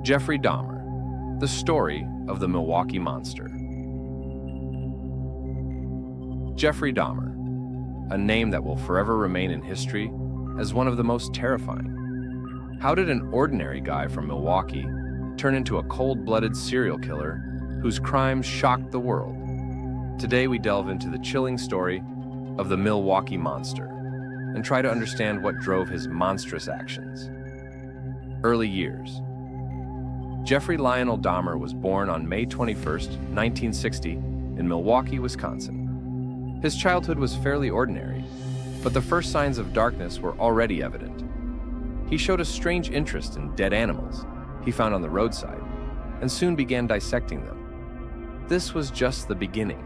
Jeffrey Dahmer, the story of the Milwaukee Monster. Jeffrey Dahmer, a name that will forever remain in history as one of the most terrifying. How did an ordinary guy from Milwaukee turn into a cold-blooded serial killer whose crimes shocked the world? Today we delve into the chilling story of the Milwaukee Monster and try to understand what drove his monstrous actions. Early years. Jeffrey Lionel Dahmer was born on May 21, 1960, in Milwaukee, Wisconsin. His childhood was fairly ordinary, but the first signs of darkness were already evident. He showed a strange interest in dead animals he found on the roadside, and soon began dissecting them. This was just the beginning.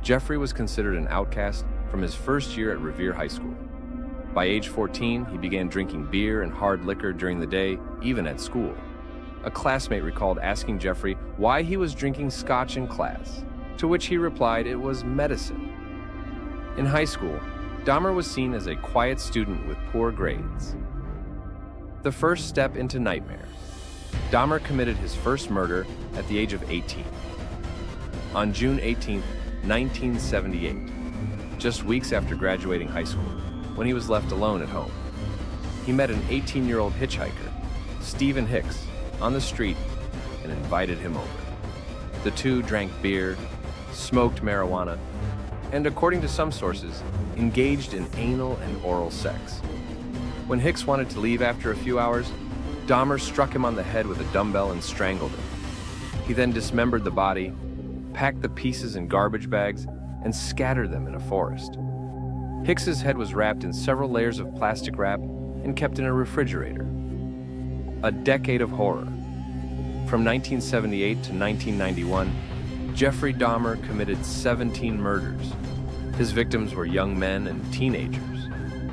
Jeffrey was considered an outcast from his first year at Revere High School. By age 14, he began drinking beer and hard liquor during the day, even at school. A classmate recalled asking Jeffrey why he was drinking scotch in class, to which he replied it was medicine. In high school, Dahmer was seen as a quiet student with poor grades. The first step into nightmare. Dahmer committed his first murder at the age of 18. On June 18, 1978, just weeks after graduating high school, when he was left alone at home, he met an 18-year-old hitchhiker, Stephen Hicks, on the street and invited him over. The two drank beer, smoked marijuana, and according to some sources, engaged in anal and oral sex. When Hicks wanted to leave after a few hours, Dahmer struck him on the head with a dumbbell and strangled him. He then dismembered the body, packed the pieces in garbage bags, and scattered them in a forest. Hicks's head was wrapped in several layers of plastic wrap and kept in a refrigerator. A decade of horror. From 1978 to 1991, Jeffrey Dahmer committed 17 murders. His victims were young men and teenagers.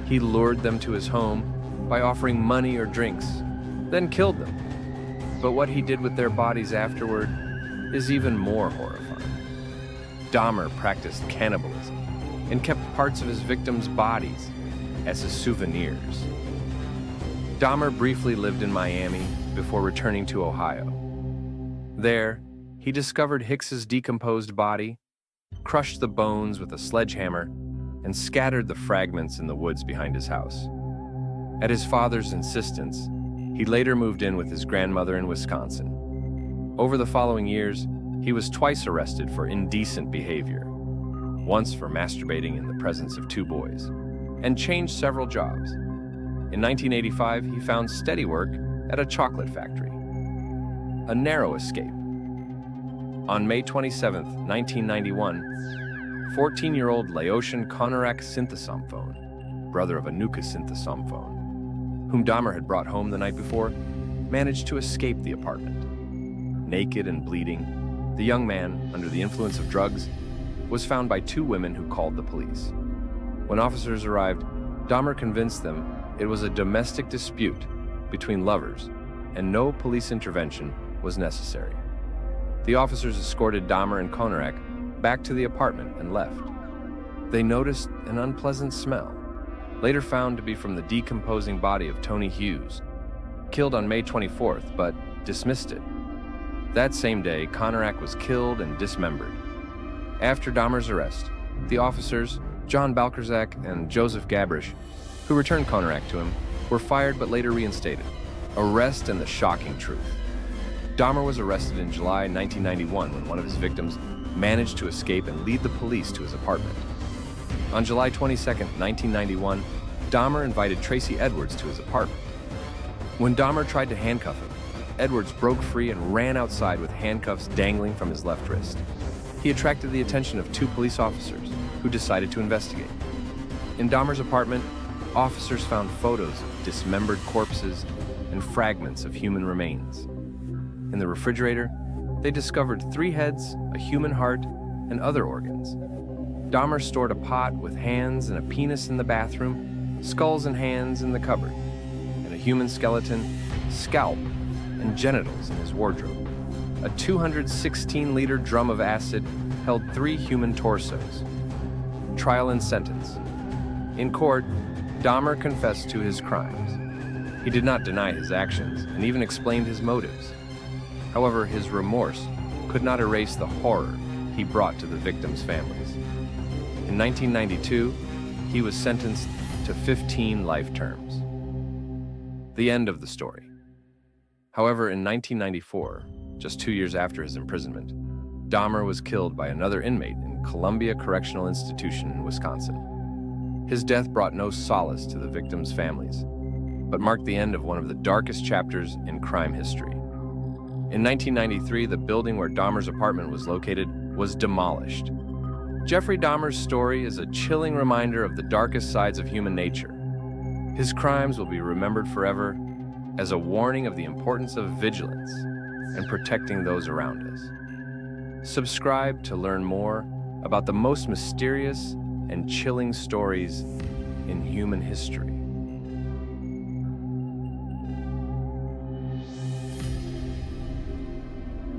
He lured them to his home by offering money or drinks, then killed them. But what he did with their bodies afterward is even more horrifying. Dahmer practiced cannibalism and kept parts of his victims' bodies as his souvenirs. Dahmer briefly lived in Miami before returning to Ohio. There, he discovered Hicks's decomposed body, crushed the bones with a sledgehammer, and scattered the fragments in the woods behind his house. At his father's insistence, he later moved in with his grandmother in Wisconsin. Over the following years, he was twice arrested for indecent behavior, once for masturbating in the presence of two boys, and changed several jobs. In 1985, he found steady work at a chocolate factory. A narrow escape. On May 27, 1991, 14-year-old Laotian Konarak Synthesomphone, brother of Anuka Synthesomphone, whom Dahmer had brought home the night before, managed to escape the apartment. Naked and bleeding, the young man, under the influence of drugs, was found by two women who called the police. When officers arrived, Dahmer convinced them it was a domestic dispute between lovers, and no police intervention was necessary. The officers escorted Dahmer and Konarak back to the apartment and left. They noticed an unpleasant smell, later found to be from the decomposing body of Tony Hughes, killed on May 24th, but dismissed it. That same day, Konarak was killed and dismembered. After Dahmer's arrest, the officers, John Balkerzak and Joseph Gabrish, who returned Konarak to him, were fired but later reinstated. Arrest and the shocking truth. Dahmer was arrested in July 1991 when one of his victims managed to escape and lead the police to his apartment. On July 22, 1991, Dahmer invited Tracy Edwards to his apartment. When Dahmer tried to handcuff him, Edwards broke free and ran outside with handcuffs dangling from his left wrist. He attracted the attention of two police officers who decided to investigate. In Dahmer's apartment, officers found photos of dismembered corpses and fragments of human remains. In the refrigerator, they discovered 3 heads, a human heart, and other organs. Dahmer stored a pot with hands and a penis in the bathroom, skulls and hands in the cupboard, and a human skeleton, scalp, and genitals in his wardrobe. A 216-liter drum of acid held 3 human torsos. Trial and sentence. In court, Dahmer confessed to his crimes. He did not deny his actions and even explained his motives. However, his remorse could not erase the horror he brought to the victims' families. In 1992, he was sentenced to 15 life terms. The end of the story. However, in 1994, just 2 years after his imprisonment, Dahmer was killed by another inmate in Columbia Correctional Institution in Wisconsin. His death brought no solace to the victims' families, but marked the end of one of the darkest chapters in crime history. In 1993, the building where Dahmer's apartment was located was demolished. Jeffrey Dahmer's story is a chilling reminder of the darkest sides of human nature. His crimes will be remembered forever as a warning of the importance of vigilance and protecting those around us. Subscribe to learn more about the most mysterious and chilling stories in human history.